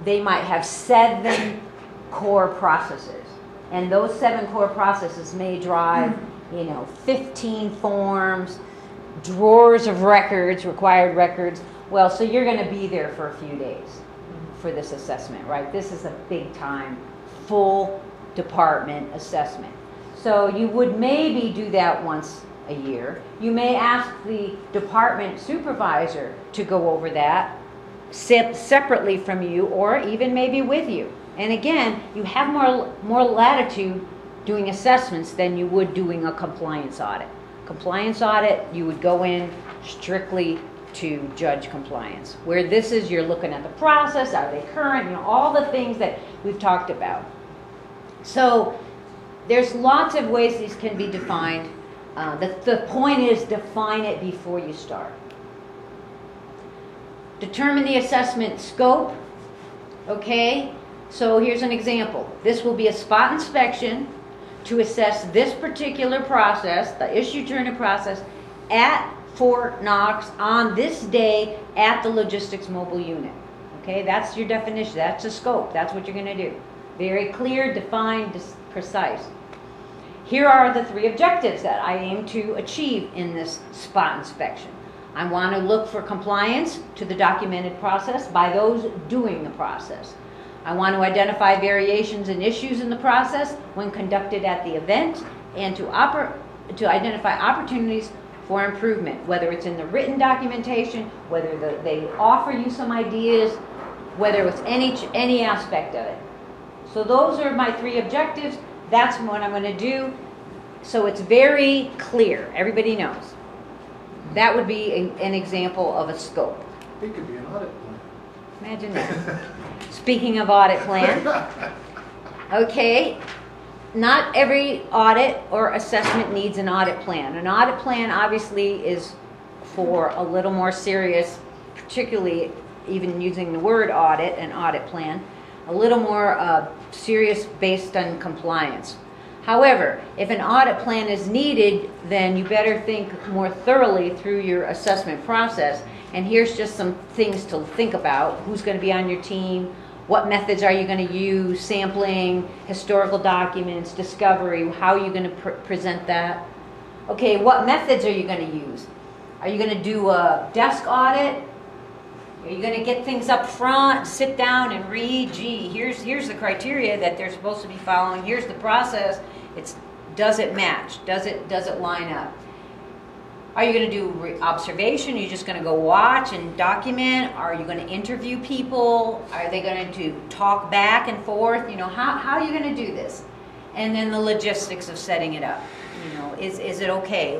they might have 7 core processes. And those 7 core processes may drive, 15 forms, drawers of records, required records. Well, so you're going to be there for a few days for this assessment, right? This is a big time, full department assessment. So you would maybe do that once a year. You may ask the department supervisor to go over that separately from you, or even maybe with you. And again, you have more latitude doing assessments than you would doing a compliance audit. Compliance audit, you would go in strictly to judge compliance. Where this is, you're looking at the process, are they current, all the things that we've talked about. So there's lots of ways these can be defined. The point is, define it before you start. Determine the assessment scope. Okay, so here's an example. This will be a spot inspection to assess this particular process, the issue journey process, at Fort Knox on this day at the logistics mobile unit. Okay, that's your definition. That's the scope. That's what you're going to do. Very clear, defined, precise. Here are the 3 objectives that I aim to achieve in this spot inspection. I want to look for compliance to the documented process by those doing the process. I want to identify variations and issues in the process when conducted at the event, and to identify opportunities for improvement, whether it's in the written documentation, whether they offer you some ideas, whether it's any aspect of it. So those are my 3 objectives. That's what I'm going to do. So it's very clear. Everybody knows. That would be an example of a scope. It could be an audit plan. Imagine that. Speaking of audit plan, okay, not every audit or assessment needs an audit plan. An audit plan obviously is for a little more serious, particularly even using the word audit, an audit plan, a little more serious based on compliance. However, if an audit plan is needed, then you better think more thoroughly through your assessment process. And here's just some things to think about. Who's going to be on your team? What methods are you going to use? Sampling, historical documents, discovery. How are you going to present that? Okay, what methods are you going to use? Are you going to do a desk audit? Are you going to get things up front, sit down and read? Gee, here's the criteria that they're supposed to be following. Here's the process. Does it match? Does it line up? Are you going to do observation? Are you just going to go watch and document? Are you going to interview people? Are they going to talk back and forth? How are you going to do this? And then the logistics of setting it up. Is it okay?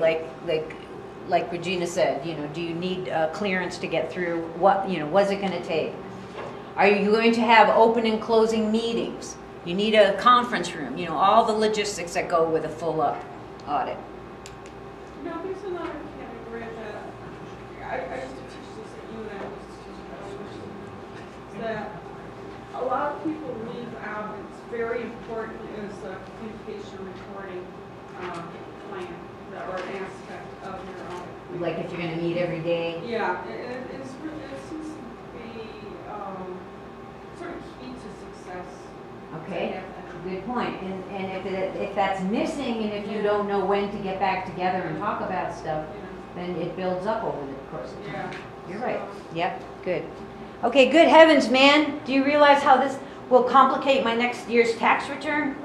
Like Regina said, do you need clearance to get through? What's it going to take? Are you going to have open and closing meetings? You need a conference room, all the logistics that go with a full audit. There's another category that I used to teach this at you and I used to teach this, that a lot of people leave out. It's very important is a communication recording plan or an aspect of your audit. Like if you're going to meet every day? Yeah, it seems to be sort of key to success. Okay, good point. And if that's missing, and if you don't know when to get back together and talk about stuff, then it builds up over the course of time. You're right. Yep, good. Okay, good heavens, man. Do you realize how this will complicate my next year's tax return?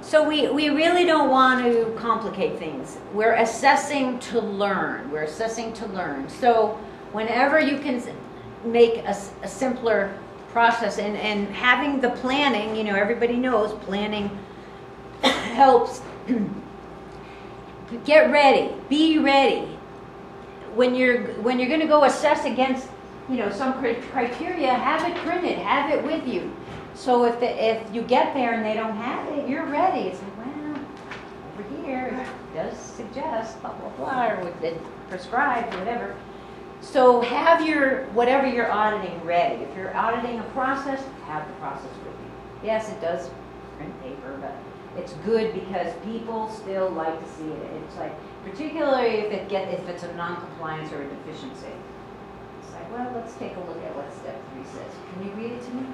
So we really don't want to complicate things. We're assessing to learn. We're assessing to learn. So whenever you can make a simpler process and having the planning, everybody knows planning helps. Get ready. Be ready. When you're going to go assess against, some criteria, have it printed, have it with you. So if you get there and they don't have it, you're ready. It's like, well, over here it does suggest blah blah blah, or with it prescribed, whatever. So have whatever you're auditing ready. If you're auditing a process, have the process with you. Yes, it does print paper, but it's good because people still like to see it. It's like, particularly if it's a non-compliance or a deficiency. It's like, well, let's take a look at what step 3 he says. Can you read it to me?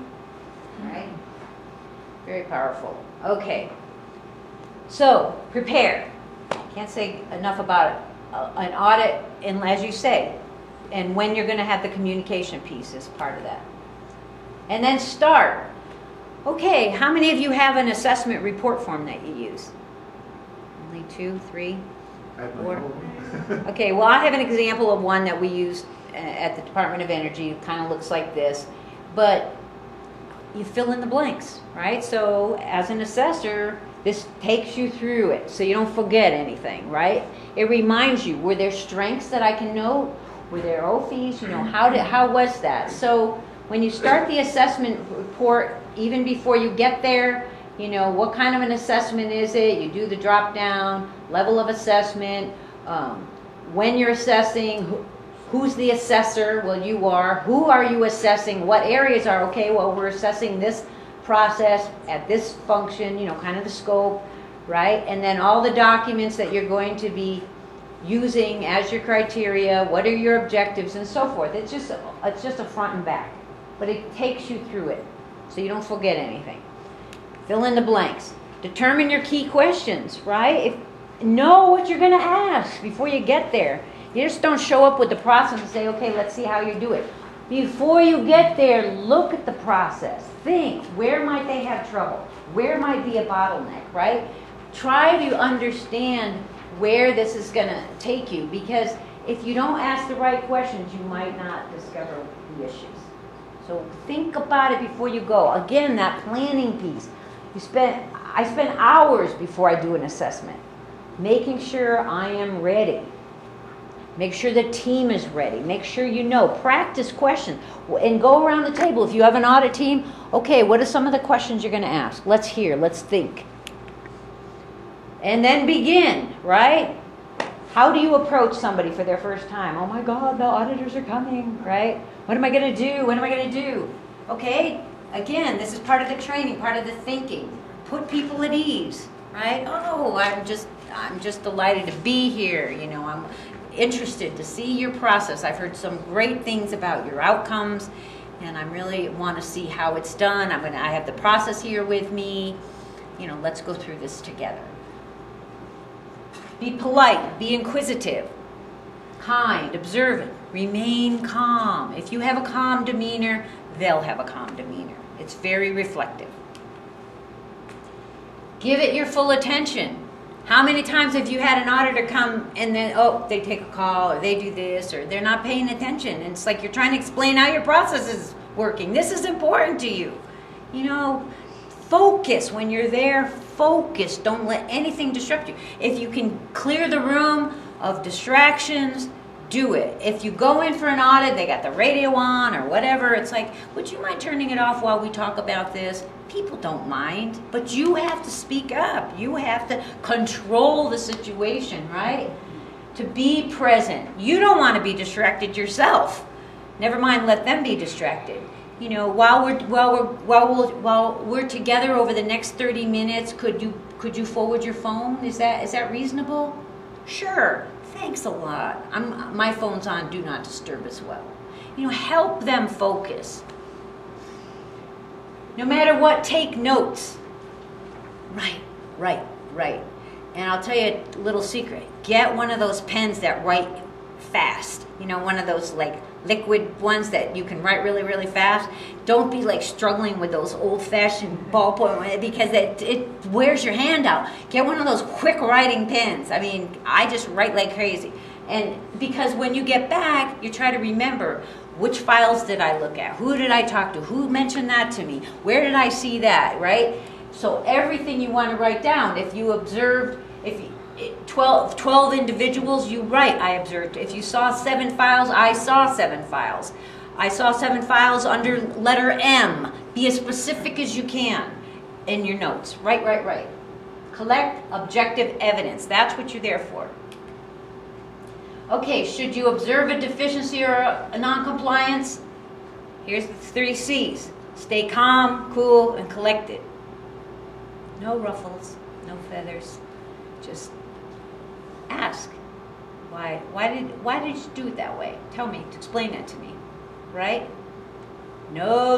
All right. Very powerful. Okay. So, prepare. Can't say enough about an audit, and as you say, and when you're going to have the communication piece is part of that. And then start. Okay, how many of you have an assessment report form that you use? Only 2, 3, I have my 4. own. Okay, well, I have an example of one that we use at the Department of Energy. It kind of looks like this, but you fill in the blanks, right? So as an assessor, this takes you through it so you don't forget anything, right? It reminds you, were there strengths that I can note? Were there OFEs? You know, how was that? So when you start the assessment report, even before you get there, you know, what kind of an assessment is it? You do the drop down, level of assessment, when you're assessing, who's the assessor? Well, you are. Who are you assessing? What areas are, okay, well, we're assessing this process at this function, you know, kind of the scope, right? And then all the documents that you're going to be using as your criteria, what are your objectives, and so forth. It's just a front and back, but it takes you through it so you don't forget anything. Fill in the blanks. Determine your key questions, right? Know what you're going to ask before you get there. You just don't show up with the process and say, okay, let's see how you do it. Before you get there, look at the process. Think, where might they have trouble? Where might be a bottleneck, right? Try to understand where this is going to take you, because if you don't ask the right questions, you might not discover the issues. So think about it before you go. Again, that planning piece. I spend hours before I do an assessment, making sure I am ready. Make sure the team is ready. Make sure you know. Practice questions. And go around the table. If you have an audit team, okay, what are some of the questions you're going to ask? Let's hear. Let's think. And then begin, right? How do you approach somebody for their first time? Oh my God, the auditors are coming, right? What am I going to do? What am I going to do? Okay, again, this is part of the training, part of the thinking. Put people at ease, right? Oh, I'm just delighted to be here. You know, I'm interested to see your process. I've heard some great things about your outcomes, and I really want to see how it's done. I have the process here with me. You know, let's go through this together. Be polite, be inquisitive, kind, observant, remain calm. If you have a calm demeanor, they'll have a calm demeanor. It's very reflective. Give it your full attention. How many times have you had an auditor come and then, oh, they take a call or they do this or they're not paying attention? And it's like you're trying to explain how your process is working. This is important to you. You know, focus when you're there. Focus. Don't let anything disrupt you. If you can clear the room of distractions, do it. If you go in for an audit, they got the radio on or whatever, it's like, would you mind turning it off while we talk about this? People don't mind, but you have to speak up. You have to control the situation, right? To be present. You don't want to be distracted yourself. Never mind, let them be distracted. You know, while we're together over the next 30 minutes, could you forward your phone? Is that reasonable? Sure. Thanks a lot. My phone's on do not disturb as well. You know, help them focus. No matter what, take notes. Right. And I'll tell you a little secret. Get one of those pens that write fast. You know, one of those like liquid ones that you can write really, really fast. Don't be like struggling with those old-fashioned ballpoint because it wears your hand out. Get one of those quick writing pens. I mean, I just write like crazy. And because when you get back, you try to remember, which files did I look at? Who did I talk to? Who mentioned that to me? Where did I see that, right? So everything you want to write down. If you observed, 12 individuals, you write, I observed. If you saw 7 files, I saw 7 files. I saw 7 files under letter M. Be as specific as you can in your notes. Right. Collect objective evidence. That's what you're there for. Okay, should you observe a deficiency or a non-compliance? Here's the 3 C's. Stay calm, cool, and collected. No ruffles, no feathers. Just ask. Why did you do it that way? Tell me, explain that to me, right? No